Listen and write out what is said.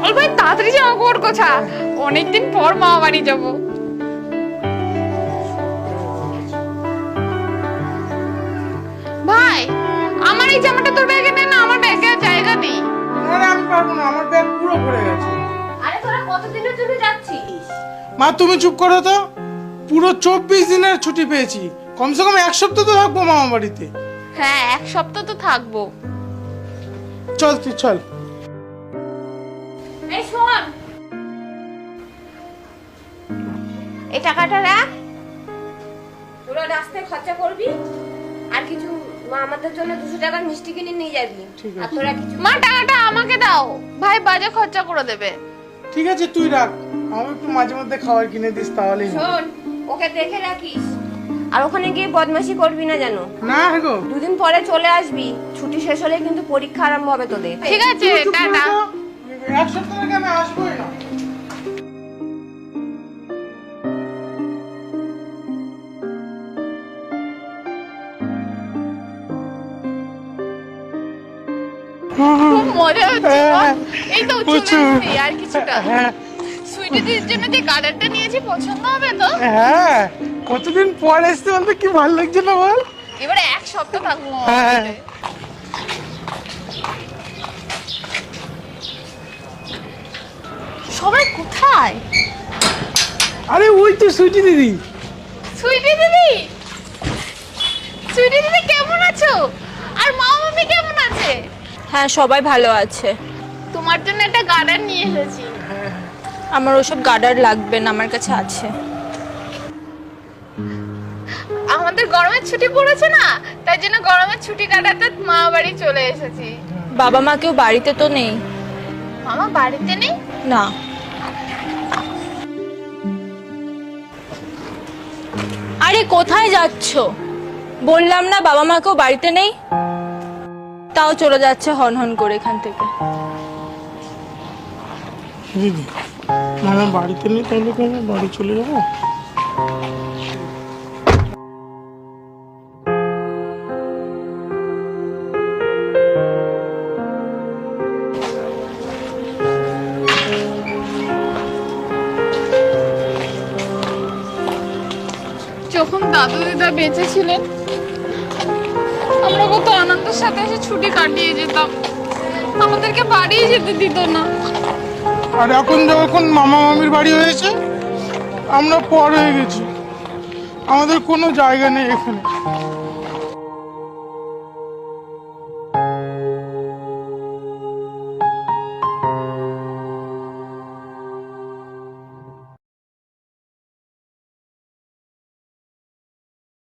চল ভাই তাড়াতাড়ি জামা কাপড় গোছা, অনেকদিন পর মামা বাড়ি যাবো। ভাই আমার এই জামাটা তোর ব্যাগে নে না, আমার ব্যাগে আর জায়গা নেই। আরে আমি পারবো না, আমার ব্যাগ পুরো ভরে গেছে। আরে তোরা কতদিনের জন্য যাচ্ছিস? মা তুমি চুপ করো তো, পুরো 24 দিনের ছুটি পেয়েছি, কমসে কম 1 সপ্তাহ তো থাকবো মামা বাড়িতে। হ্যাঁ 1 সপ্তাহ তো থাকবো। চল তুই চল। এই শোন, এই টাকাটা রাখ, তোরা রাস্তায় খরচা করবি, আর কিছু মা আমাদের জন্য 200 টাকার মিষ্টি কিনে নিয়ে যাবি। আর তোরা কিছু মা টাকাটা আমাকে দাও, ভাই বাজে খরচা করে দেবে। ঠিক আছে তুই রাখ, আমি একটু মাঝে মধ্যে খাবার কিনে দিস তাহলেই হবে। শোন, ওকে দেখে রাখিস, আর ওখানে গিয়ে বদমাশি করবি না জানো। না গো, 2 দিন পরে চলে আসবি, ছুটি শেষ হলে কিন্তু পরীক্ষা আরম্ভ হবে তোদের। ঠিক আছে টাটা। 1 সপ্তাহ আগে আমি আসবোই না। খুব মজা হচ্ছে গো। হ্যাঁ, এই তো চলে প্রচুর। এসেছি, আর কিছুটা। হ্যাঁ সুইটি দিদির জন্য যে গার্ডারটা নিয়েছি পছন্দ হবে তো? হ্যাঁ, কতদিন পর এসছে বলতে কি ভালো লাগছে না বল। এবারে 1 সপ্তাহ থাকবো মামা হ্যাঁ। বাড়িতে। সবাই কোথায়? আরে ওই তো সুইটি দিদি। সুইটি দিদি, সুইটি দিদি কেমন আছো? আর মামা মামি কেমন আছে? হ্যাঁ সবাই ভালো আছে। তোমার জন্য একটা গার্ডার নিয়ে এসেছি। আমার ওসব গার্ডার লাগবে না, আমার কাছে আছে। আমাদের গরমের ছুটি পড়েছে না, তাই জন্য গরমের ছুটি কাটাতে মামা বাড়ি চলে এসেছি। বাবা মা কেউ বাড়িতে তো নেই? মামা বাড়িতে নেই? না। আরে কোথায় যাচ্ছো? বললাম না বাবা মা কেউ বাড়িতে নেই, তাও চলে যাচ্ছে হন হন করে এখান থেকে। দিদি মামা বাড়িতে নেই, তাহলে কোনো বাড়ি চলে যাবো। যখন দাদু দিদা বেঁচে ছিলেন আমরা কত আনন্দের সাথে এসে ছুটি কাটিয়ে যেতাম, আমাদেরকে বাড়ি যেতে দিত না। আর এখন যখন মামা মামির বাড়ি হয়েছে আমরা পর হয়ে গেছি, আমাদের কোনো জায়গা নেই এখানে।